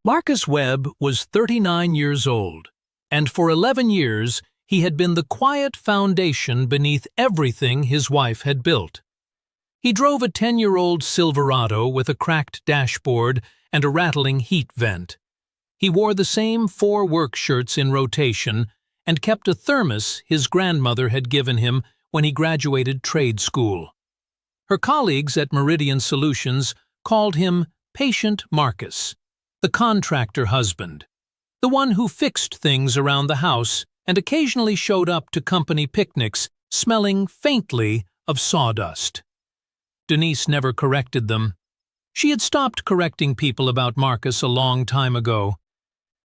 Marcus Webb was 39 years old, and for 11 years he had been the quiet foundation beneath everything his wife had built. He drove a 10-year-old Silverado with a cracked dashboard and a rattling heat vent. He wore the same 4 work shirts in rotation and kept a thermos his grandmother had given him when he graduated trade school. Her colleagues at Meridian Solutions called him Patient Marcus, the contractor husband, the one who fixed things around the house and occasionally showed up to company picnics smelling faintly of sawdust. Denise never corrected them. She had stopped correcting people about Marcus a long time ago.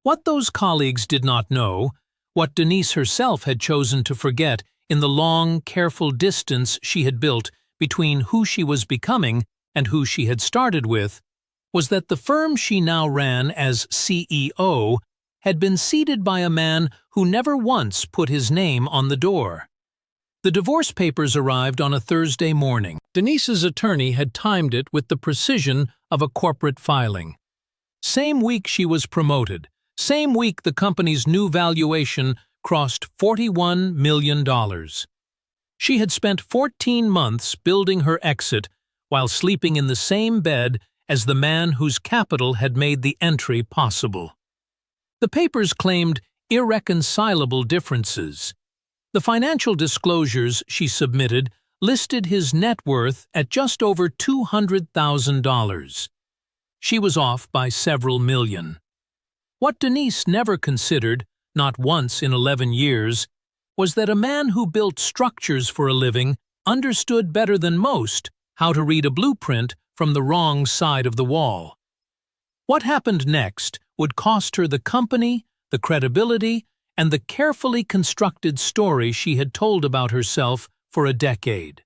What those colleagues did not know, what Denise herself had chosen to forget in the long, careful distance she had built between who she was becoming and who she had started with, was that the firm she now ran as CEO had been seeded by a man who never once put his name on the door. The divorce papers arrived on a Thursday morning. Denise's attorney had timed it with the precision of a corporate filing. Same week she was promoted, same week the company's new valuation crossed $41 million. She had spent 14 months building her exit while sleeping in the same bed as the man whose capital had made the entry possible. The papers claimed irreconcilable differences. The financial disclosures she submitted listed his net worth at just over $200,000. She was off by several million. What Denise never considered, not once in 11 years, was that a man who built structures for a living understood better than most how to read a blueprint from the wrong side of the wall. What happened next would cost her the company, the credibility, and the carefully constructed story she had told about herself for a decade.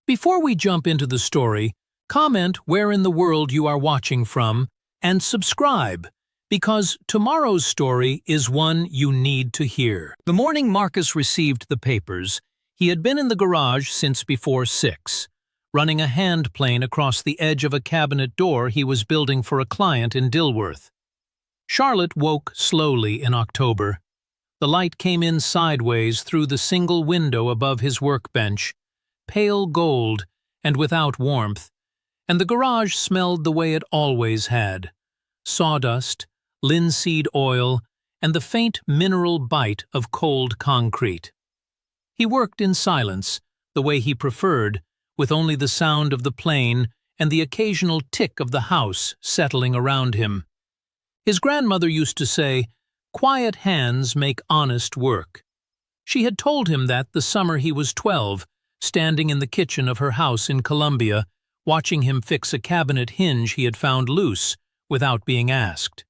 Before we jump into the story, comment where in the world you are watching from and subscribe, because tomorrow's story is one you need to hear. The morning Marcus received the papers, he had been in the garage since before 6, running a hand plane across the edge of a cabinet door he was building for a client in Dilworth. Charlotte woke slowly in October. The light came in sideways through the single window above his workbench, pale gold and without warmth, and the garage smelled the way it always had: sawdust, linseed oil, and the faint mineral bite of cold concrete. He worked in silence, the way he preferred, with only the sound of the plane and the occasional tick of the house settling around him. His grandmother used to say, "Quiet hands make honest work." She had told him that the summer he was 12, standing in the kitchen of her house in Columbia, watching him fix a cabinet hinge he had found loose without being asked.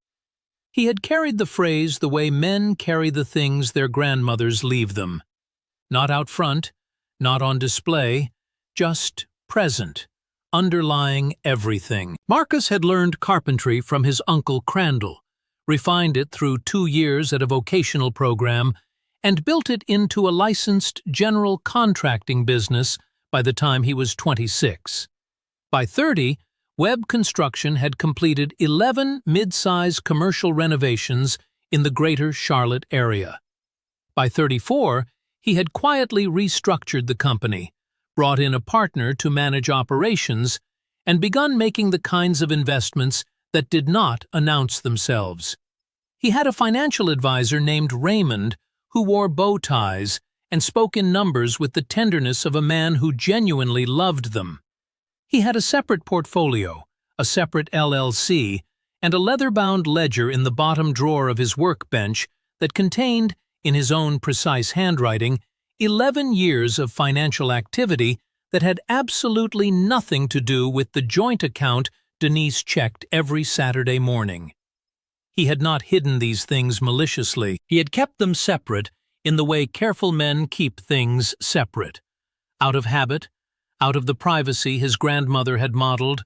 He had carried the phrase the way men carry the things their grandmothers leave them. Not out front, not on display, just present, underlying everything. Marcus had learned carpentry from his uncle Crandall, refined it through 2 years at a vocational program, and built it into a licensed general contracting business by the time he was 26. By 30, Webb Construction had completed 11 mid-size commercial renovations in the greater Charlotte area. By 34, he had quietly restructured the company, brought in a partner to manage operations, and begun making the kinds of investments that did not announce themselves. He had a financial advisor named Raymond who wore bow ties and spoke in numbers with the tenderness of a man who genuinely loved them. He had a separate portfolio, a separate LLC, and a leather-bound ledger in the bottom drawer of his workbench that contained, in his own precise handwriting, 11 years of financial activity that had absolutely nothing to do with the joint account Denise checked every Saturday morning. He had not hidden these things maliciously. He had kept them separate in the way careful men keep things separate. Out of habit, out of the privacy his grandmother had modeled,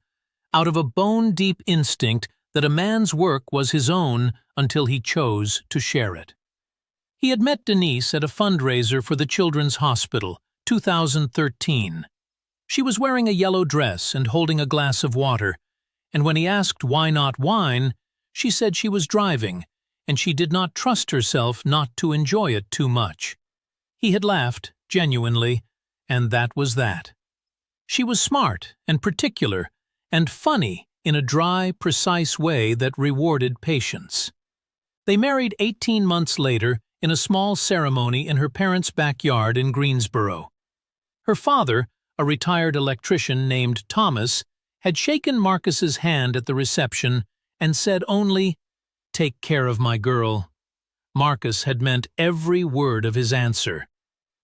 out of a bone-deep instinct that a man's work was his own until he chose to share it. He had met Denise at a fundraiser for the Children's Hospital, 2013. She was wearing a yellow dress and holding a glass of water, and when he asked why not wine, She said she was driving, and she did not trust herself not to enjoy it too much. He had laughed, genuinely, and that was that. She was smart and particular and funny in a dry, precise way that rewarded patience. They married 18 months later in a small ceremony in her parents' backyard in Greensboro. Her father, a retired electrician named Thomas, had shaken Marcus's hand at the reception and said only, "Take care of my girl." Marcus had meant every word of his answer.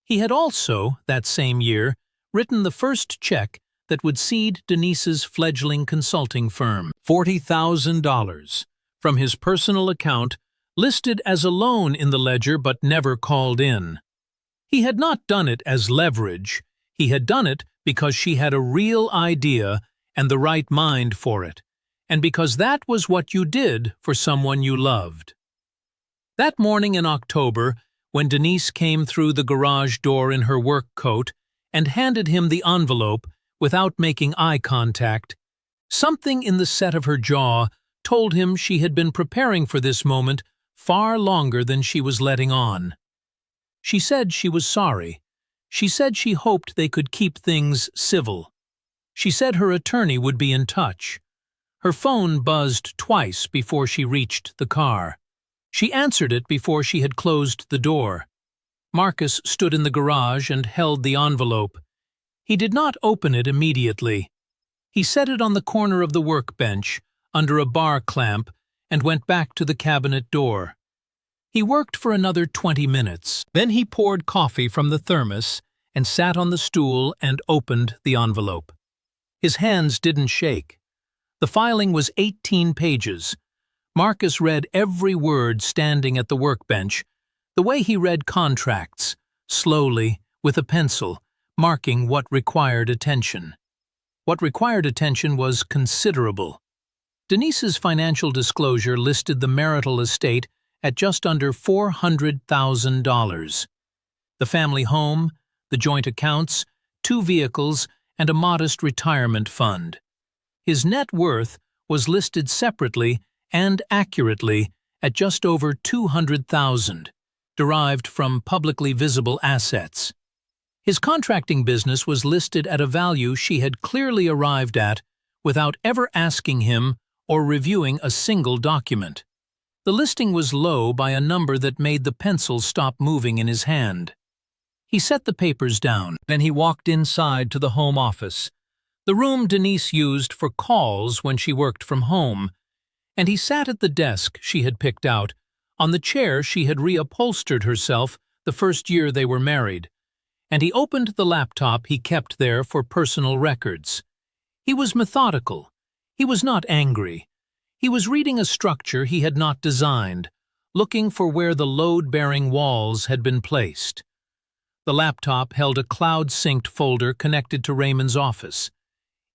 He had also, that same year, written the first check that would seed Denise's fledgling consulting firm, $40,000, from his personal account, listed as a loan in the ledger but never called in. He had not done it as leverage. He had done it because she had a real idea and the right mind for it, and because that was what you did for someone you loved. That morning in October, when Denise came through the garage door in her work coat and handed him the envelope without making eye contact, something in the set of her jaw told him she had been preparing for this moment far longer than she was letting on. She said she was sorry. She said she hoped they could keep things civil. She said her attorney would be in touch. Her phone buzzed twice before she reached the car. She answered it before she had closed the door. Marcus stood in the garage and held the envelope. He did not open it immediately. He set it on the corner of the workbench, under a bar clamp, and went back to the cabinet door. He worked for another 20 minutes. Then he poured coffee from the thermos and sat on the stool and opened the envelope. His hands didn't shake. The filing was 18 pages. Marcus read every word standing at the workbench, the way he read contracts, slowly, with a pencil, marking what required attention. What required attention was considerable. Denise's financial disclosure listed the marital estate at just under $400,000. The family home, the joint accounts, 2 vehicles, and a modest retirement fund. His net worth was listed separately and accurately at just over $200,000, derived from publicly visible assets. His contracting business was listed at a value she had clearly arrived at without ever asking him or reviewing a single document. The listing was low by a number that made the pencil stop moving in his hand. He set the papers down. Then he walked inside to the home office, the room Denise used for calls when she worked from home, and he sat at the desk she had picked out, on the chair she had reupholstered herself the first year they were married, and he opened the laptop he kept there for personal records. He was methodical. He was not angry. He was reading a structure he had not designed, looking for where the load-bearing walls had been placed. The laptop held a cloud-synced folder connected to Raymond's office.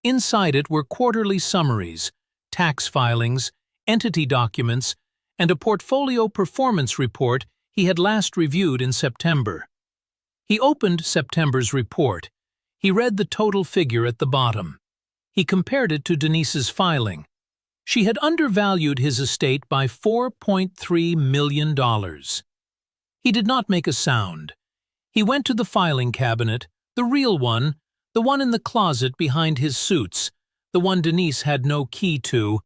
Inside it were quarterly summaries, tax filings, entity documents, and a portfolio performance report he had last reviewed in September. He opened September's report. He read the total figure at the bottom. He compared it to Denise's filing. She had undervalued his estate by $4.3 million. He did not make a sound. He went to the filing cabinet, the real one, the one in the closet behind his suits, the one Denise had no key to,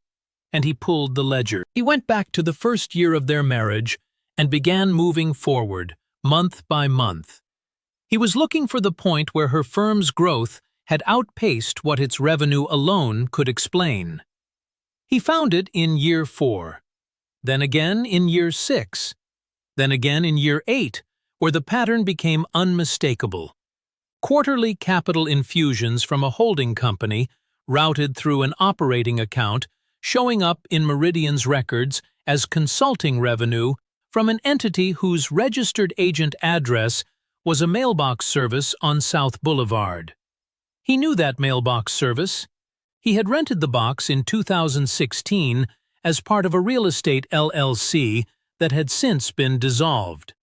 and he pulled the ledger. He went back to the first year of their marriage and began moving forward, month by month. He was looking for the point where her firm's growth had outpaced what its revenue alone could explain. He found it in year 4, then again in year 6, then again in year 8, where the pattern became unmistakable. Quarterly capital infusions from a holding company, routed through an operating account, showing up in Meridian's records as consulting revenue from an entity whose registered agent address was a mailbox service on South Boulevard. He knew that mailbox service. He had rented the box in 2016 as part of a real estate LLC that had since been dissolved.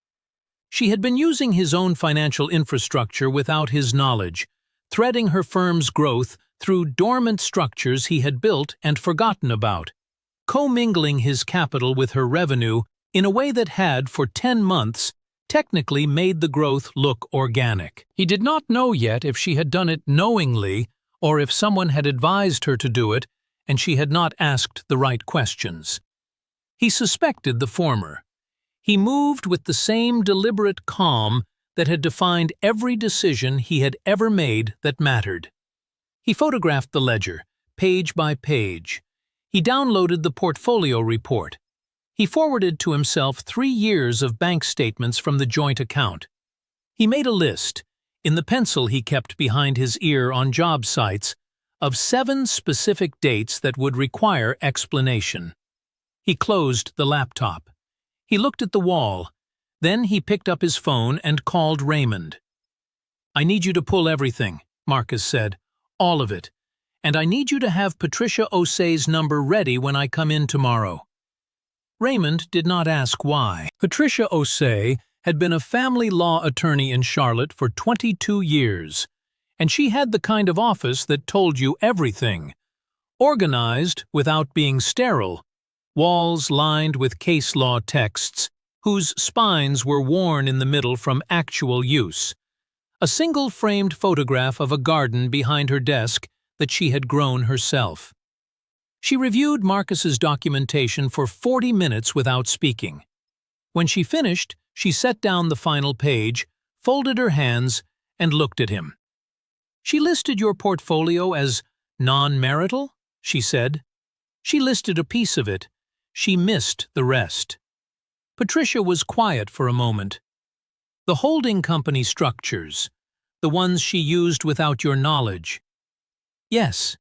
She had been using his own financial infrastructure without his knowledge, threading her firm's growth through dormant structures he had built and forgotten about. commingling his capital with her revenue in a way that had, for 10 months, technically made the growth look organic. He did not know yet if she had done it knowingly or if someone had advised her to do it and she had not asked the right questions. He suspected the former. He moved with the same deliberate calm that had defined every decision he had ever made that mattered. He photographed the ledger, page by page. He downloaded the portfolio report. He forwarded to himself 3 years of bank statements from the joint account. He made a list, in the pencil he kept behind his ear on job sites, of 7 specific dates that would require explanation. He closed the laptop. He looked at the wall. Then he picked up his phone and called Raymond. "I need you to pull everything," Marcus said. "All of it. And I need you to have Patricia O'Sea's number ready when I come in tomorrow." Raymond did not ask why. Patricia O'Sea had been a family law attorney in Charlotte for 22 years, and she had the kind of office that told you everything. Organized without being sterile, walls lined with case law texts, whose spines were worn in the middle from actual use. A single framed photograph of a garden behind her desk that she had grown herself. She reviewed Marcus's documentation for 40 minutes without speaking. When she finished, she set down the final page, folded her hands, and looked at him. "She listed your portfolio as non-marital," she said. "She listed a piece of it. She missed the rest." Patricia was quiet for a moment. "The holding company structures, the ones she used without your knowledge." "Yes.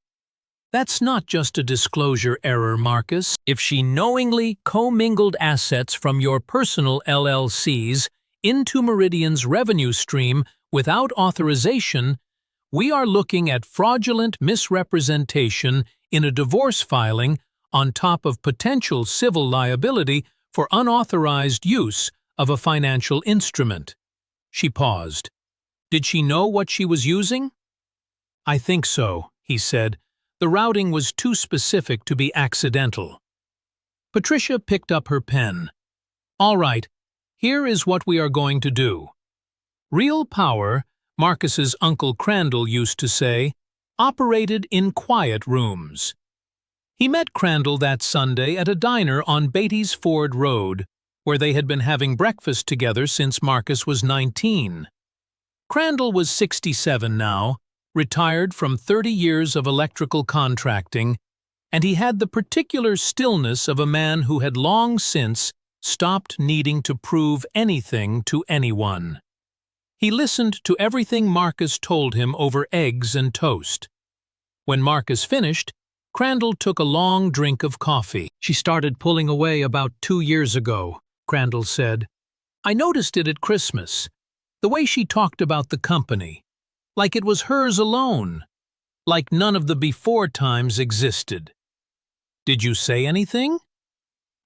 That's not just a disclosure error, Marcus. If she knowingly commingled assets from your personal LLCs into Meridian's revenue stream without authorization, we are looking at fraudulent misrepresentation in a divorce filing on top of potential civil liability for unauthorized use of a financial instrument." She paused. "Did she know what she was using?" "I think so," he said. "The routing was too specific to be accidental." Patricia picked up her pen. "All right, here is what we are going to do. Real power, Marcus's Uncle Crandall used to say, operated in quiet rooms." He met Crandall that Sunday at a diner on Beatty's Ford Road, where they had been having breakfast together since Marcus was 19. Crandall was 67 now, retired from 30 years of electrical contracting, and he had the particular stillness of a man who had long since stopped needing to prove anything to anyone. He listened to everything Marcus told him over eggs and toast. When Marcus finished, Crandall took a long drink of coffee. "She started pulling away about 2 years ago," Crandall said. "I noticed it at Christmas. The way she talked about the company. Like it was hers alone. Like none of the before times existed." "Did you say anything?"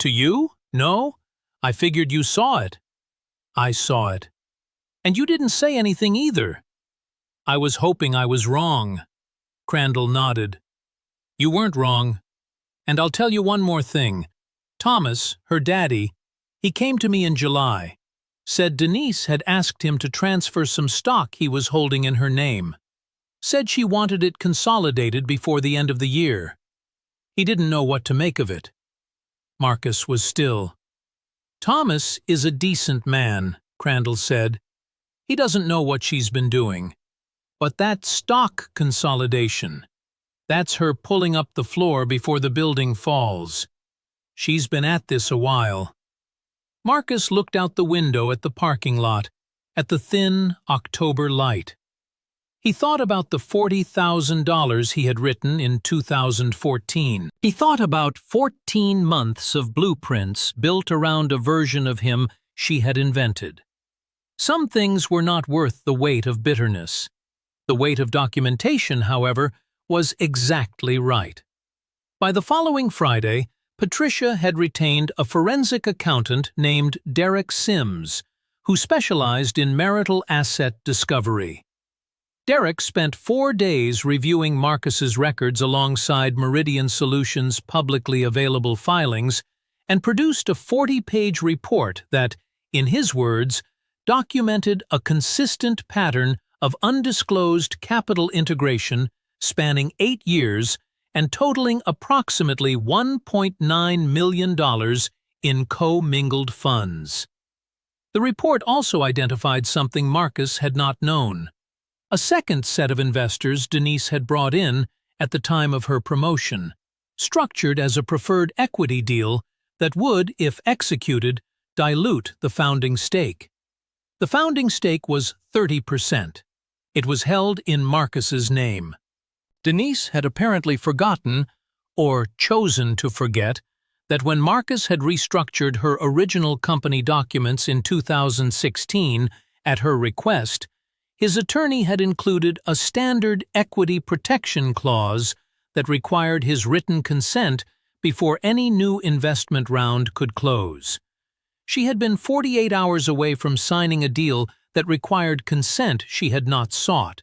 "To you? No. I figured you saw it." "I saw it. And you didn't say anything either." "I was hoping I was wrong." Crandall nodded. "You weren't wrong. And I'll tell you one more thing. Thomas, her daddy, he came to me in July. Said Denise had asked him to transfer some stock he was holding in her name. Said she wanted it consolidated before the end of the year. He didn't know what to make of it." Marcus was still. "Thomas is a decent man," Crandall said. "He doesn't know what she's been doing. But that stock consolidation, that's her pulling up the floor before the building falls. She's been at this a while." Marcus looked out the window at the parking lot, at the thin October light. He thought about the $40,000 he had written in 2014. He thought about 14 months of blueprints built around a version of him she had invented. Some things were not worth the weight of bitterness. The weight of documentation, however, was exactly right. By the following Friday, Patricia had retained a forensic accountant named Derek Sims, who specialized in marital asset discovery. Derek spent 4 days reviewing Marcus's records alongside Meridian Solutions' publicly available filings and produced a 40-page report that, in his words, documented a consistent pattern of undisclosed capital integration spanning 8 years and totaling approximately $1.9 million in co-mingled funds. The report also identified something Marcus had not known. A second set of investors Denise had brought in at the time of her promotion, structured as a preferred equity deal that would, if executed, dilute the founding stake. The founding stake was 30%. It was held in Marcus's name. Denise had apparently forgotten, or chosen to forget, that when Marcus had restructured her original company documents in 2016 at her request, his attorney had included a standard equity protection clause that required his written consent before any new investment round could close. She had been 48 hours away from signing a deal that required consent she had not sought,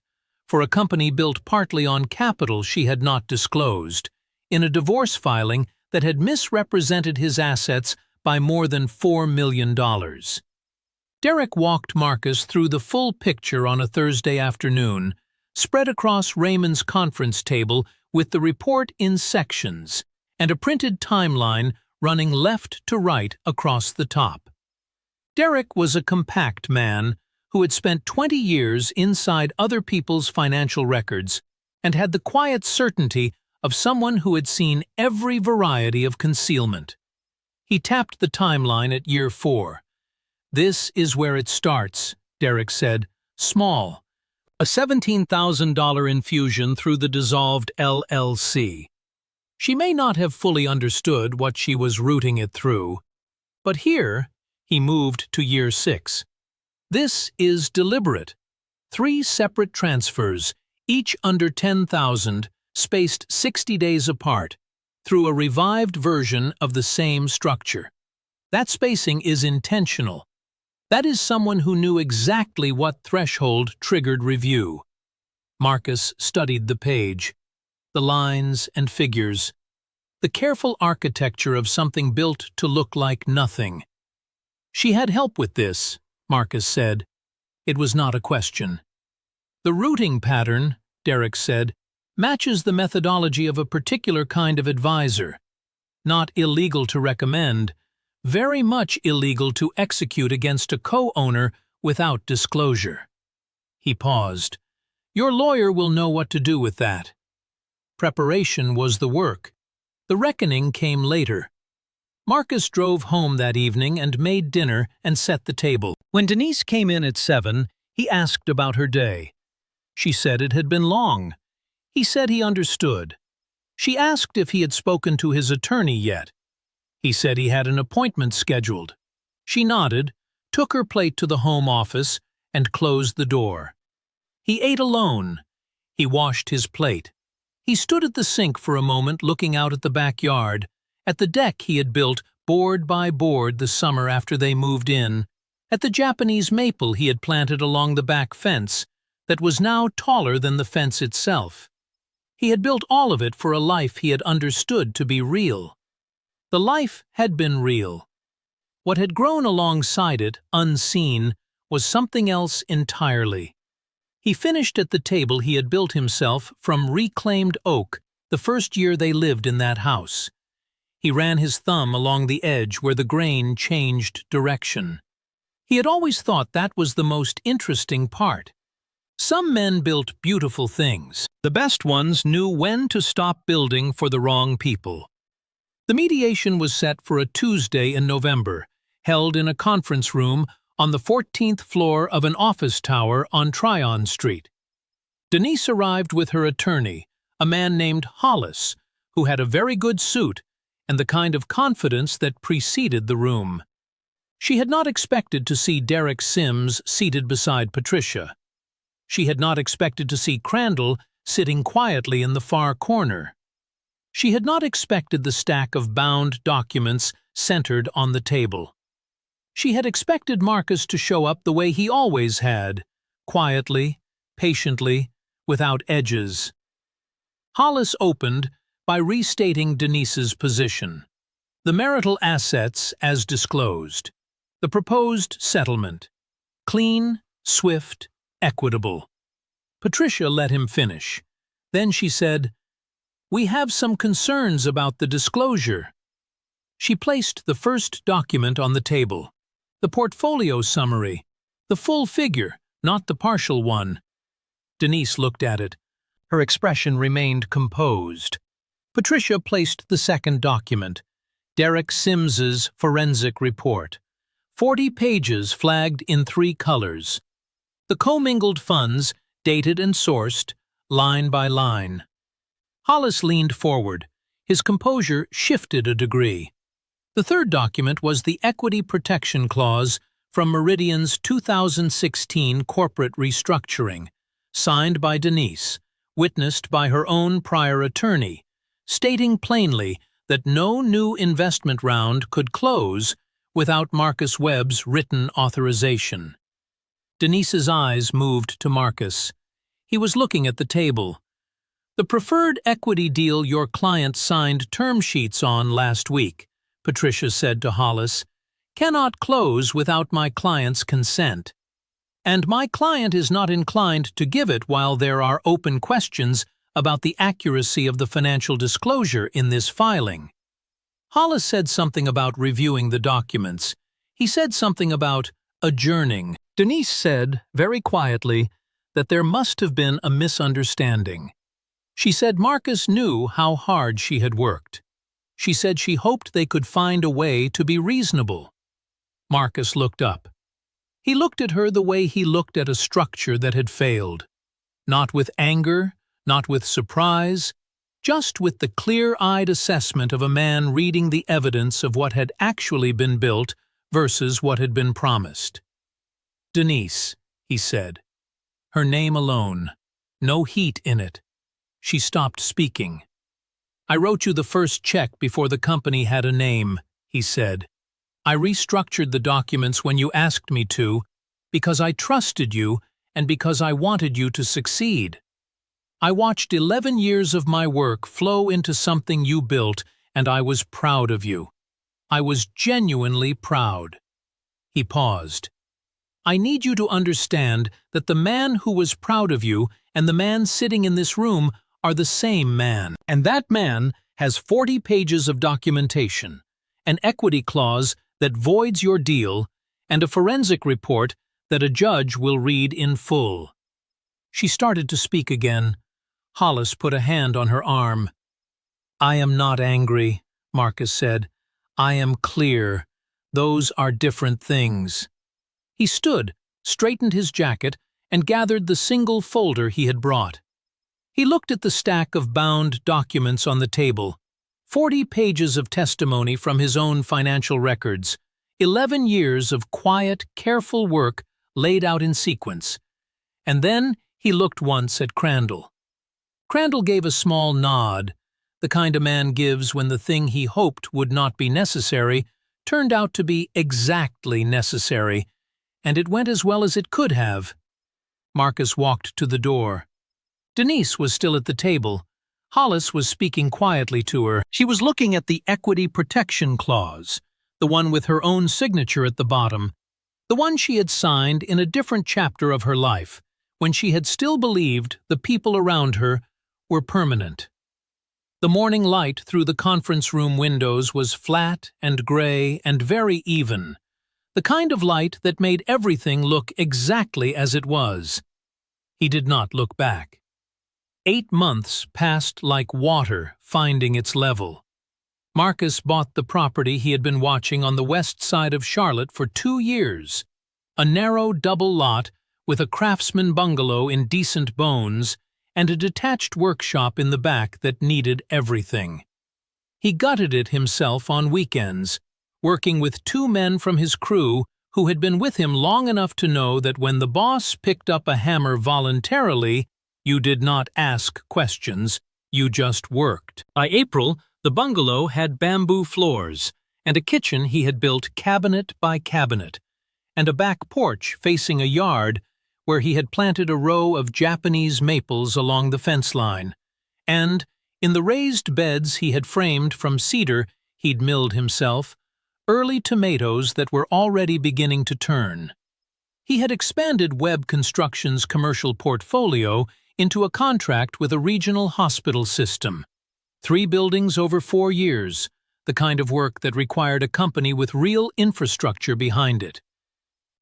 for a company built partly on capital she had not disclosed, in a divorce filing that had misrepresented his assets by more than $4 million. Derek walked Marcus through the full picture on a Thursday afternoon, spread across Raymond's conference table with the report in sections and a printed timeline running left to right across the top. Derek was a compact man who had spent 20 years inside other people's financial records and had the quiet certainty of someone who had seen every variety of concealment. He tapped the timeline at year 4. "This is where it starts," Derek said, "small. A $17,000 infusion through the dissolved LLC. She may not have fully understood what she was routing it through. But here," he moved to year 6. "This is deliberate. 3 separate transfers, each under $10,000, spaced 60 days apart, through a revived version of the same structure. That spacing is intentional. That is someone who knew exactly what threshold triggered review." Marcus studied the page, the lines and figures, the careful architecture of something built to look like nothing. "She had help with this," Marcus said. It was not a question. "The routing pattern," Derek said, "matches the methodology of a particular kind of advisor. Not illegal to recommend, very much illegal to execute against a co-owner without disclosure." He paused. "Your lawyer will know what to do with that." Preparation was the work. The reckoning came later. Marcus drove home that evening and made dinner and set the table. When Denise came in at 7, he asked about her day. She said it had been long. He said he understood. She asked if he had spoken to his attorney yet. He said he had an appointment scheduled. She nodded, took her plate to the home office, and closed the door. He ate alone. He washed his plate. He stood at the sink for a moment looking out at the backyard, at the deck he had built board by board the summer after they moved in, at the Japanese maple he had planted along the back fence that was now taller than the fence itself. He had built all of it for a life he had understood to be real. The life had been real. What had grown alongside it, unseen, was something else entirely. He finished at the table he had built himself from reclaimed oak the first year they lived in that house. He ran his thumb along the edge where the grain changed direction. He had always thought that was the most interesting part. Some men built beautiful things. The best ones knew when to stop building for the wrong people. The mediation was set for a Tuesday in November, held in a conference room on the 14th floor of an office tower on Tryon Street. Denise arrived with her attorney, a man named Hollis, who had a very good suit and the kind of confidence that preceded the room. She had not expected to see Derek Sims seated beside Patricia. She had not expected to see Crandall sitting quietly in the far corner. She had not expected the stack of bound documents centered on the table. She had expected Marcus to show up the way he always had, quietly, patiently, without edges. Hollis opened by restating Denise's position. The marital assets as disclosed. The proposed settlement. Clean, swift, equitable. Patricia let him finish. Then she said, "We have some concerns about the disclosure." She placed the first document on the table. The portfolio summary. The full figure, not the partial one. Denise looked at it. Her expression remained composed. Patricia placed the second document. Derek Sims's forensic report. 40 pages flagged in 3 colors. The commingled funds, dated and sourced, line by line. Hollis leaned forward. His composure shifted a degree. The third document was the Equity Protection Clause from Meridian's 2016 corporate restructuring, signed by Denise, witnessed by her own prior attorney, stating plainly that no new investment round could close without Marcus Webb's written authorization. Denise's eyes moved to Marcus. He was looking at the table. "The preferred equity deal your client signed term sheets on last week," Patricia said to Hollis, "cannot close without my client's consent. And my client is not inclined to give it while there are open questions about the accuracy of the financial disclosure in this filing." Hollis said something about reviewing the documents. He said something about adjourning. Denise said, very quietly, that there must have been a misunderstanding. She said Marcus knew how hard she had worked. She said she hoped they could find a way to be reasonable. Marcus looked up. He looked at her the way he looked at a structure that had failed. Not with anger, not with surprise, just with the clear-eyed assessment of a man reading the evidence of what had actually been built versus what had been promised. "Denise," he said. Her name alone. No heat in it. She stopped speaking. "I wrote you the first check before the company had a name," he said. "I restructured the documents when you asked me to, because I trusted you and because I wanted you to succeed. I watched 11 years of my work flow into something you built, and I was proud of you. I was genuinely proud." He paused. "I need you to understand that the man who was proud of you and the man sitting in this room are the same man. And that man has 40 pages of documentation, an equity clause that voids your deal, and a forensic report that a judge will read in full." She started to speak again. Hollis put a hand on her arm. "I am not angry," Marcus said. "I am clear. Those are different things." He stood, straightened his jacket, and gathered the single folder he had brought. He looked at the stack of bound documents on the table. 40 pages of testimony from his own financial records. 11 years of quiet, careful work laid out in sequence. And then he looked once at Crandall. Crandall gave a small nod, the kind a man gives when the thing he hoped would not be necessary turned out to be exactly necessary, and it went as well as it could have. Marcus walked to the door. Denise was still at the table. Hollis was speaking quietly to her. She was looking at the Equity Protection Clause, the one with her own signature at the bottom, the one she had signed in a different chapter of her life, when she had still believed the people around her were permanent. The morning light through the conference room windows was flat and gray and very even, the kind of light that made everything look exactly as it was. He did not look back. 8 months passed like water finding its level. Marcus bought the property he had been watching on the west side of Charlotte for 2 years, a narrow double lot with a craftsman bungalow in decent bones and a detached workshop in the back that needed everything. He gutted it himself on weekends, working with 2 men from his crew who had been with him long enough to know that when the boss picked up a hammer voluntarily, you did not ask questions, you just worked. By April, the bungalow had bamboo floors, and a kitchen he had built cabinet by cabinet, and a back porch facing a yard where he had planted a row of Japanese maples along the fence line, and, in the raised beds he had framed from cedar he'd milled himself, early tomatoes that were already beginning to turn. He had expanded Webb Construction's commercial portfolio into a contract with a regional hospital system. 3 buildings over 4 years, the kind of work that required a company with real infrastructure behind it.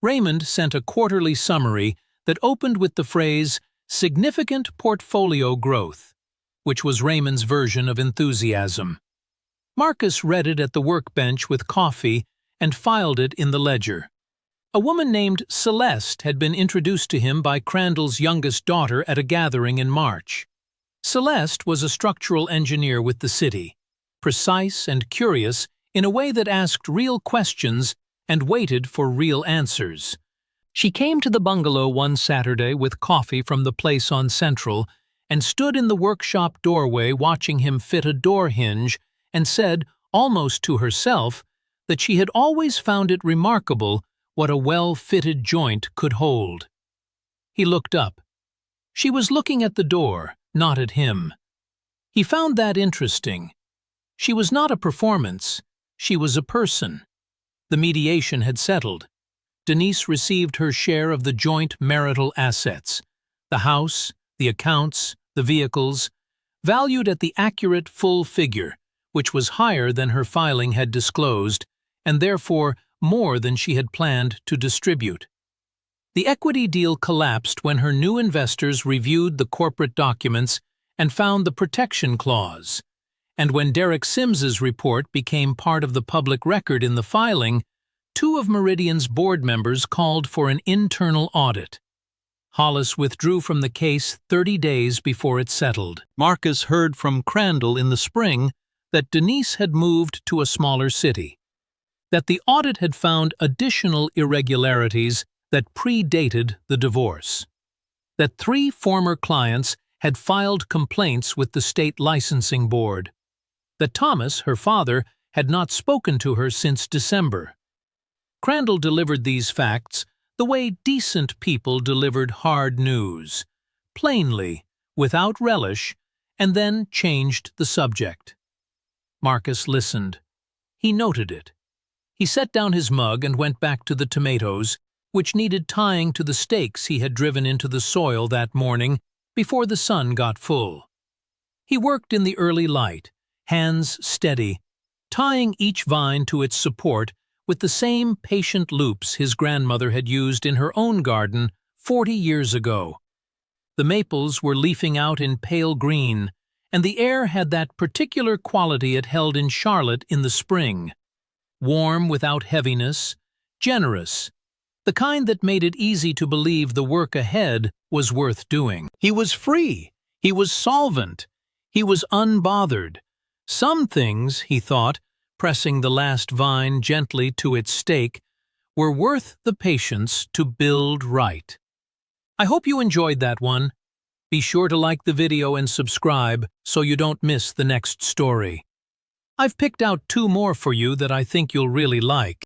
Raymond sent a quarterly summary that opened with the phrase, "significant portfolio growth," which was Raymond's version of enthusiasm. Marcus read it at the workbench with coffee and filed it in the ledger. A woman named Celeste had been introduced to him by Crandall's youngest daughter at a gathering in March. Celeste was a structural engineer with the city, precise and curious in a way that asked real questions and waited for real answers. She came to the bungalow one Saturday with coffee from the place on Central and stood in the workshop doorway watching him fit a door hinge and said, almost to herself, that she had always found it remarkable what a well-fitted joint could hold. He looked up. She was looking at the door, not at him. He found that interesting. She was not a performance, she was a person. The mediation had settled. Denise received her share of the joint marital assets, the house, the accounts, the vehicles, valued at the accurate full figure, which was higher than her filing had disclosed, and therefore more than she had planned to distribute. The equity deal collapsed when her new investors reviewed the corporate documents and found the protection clause, and when Derek Sims's report became part of the public record in the filing, 2 of Meridian's board members called for an internal audit. Hollis withdrew from the case 30 days before it settled. Marcus heard from Crandall in the spring that Denise had moved to a smaller city, that the audit had found additional irregularities that predated the divorce, that 3 former clients had filed complaints with the state licensing board, that Thomas, her father, had not spoken to her since December. Crandall delivered these facts the way decent people delivered hard news, plainly, without relish, and then changed the subject. Marcus listened. He noted it. He set down his mug and went back to the tomatoes, which needed tying to the stakes he had driven into the soil that morning before the sun got full. He worked in the early light, hands steady, tying each vine to its support with the same patient loops his grandmother had used in her own garden 40 years ago. The maples were leafing out in pale green, and the air had that particular quality it held in Charlotte in the spring. Warm without heaviness, generous, the kind that made it easy to believe the work ahead was worth doing. He was free, he was solvent, he was unbothered. Some things, he thought, pressing the last vine gently to its stake, were worth the patience to build right. I hope you enjoyed that one. Be sure to like the video and subscribe so you don't miss the next story. I've picked out 2 more for you that I think you'll really like.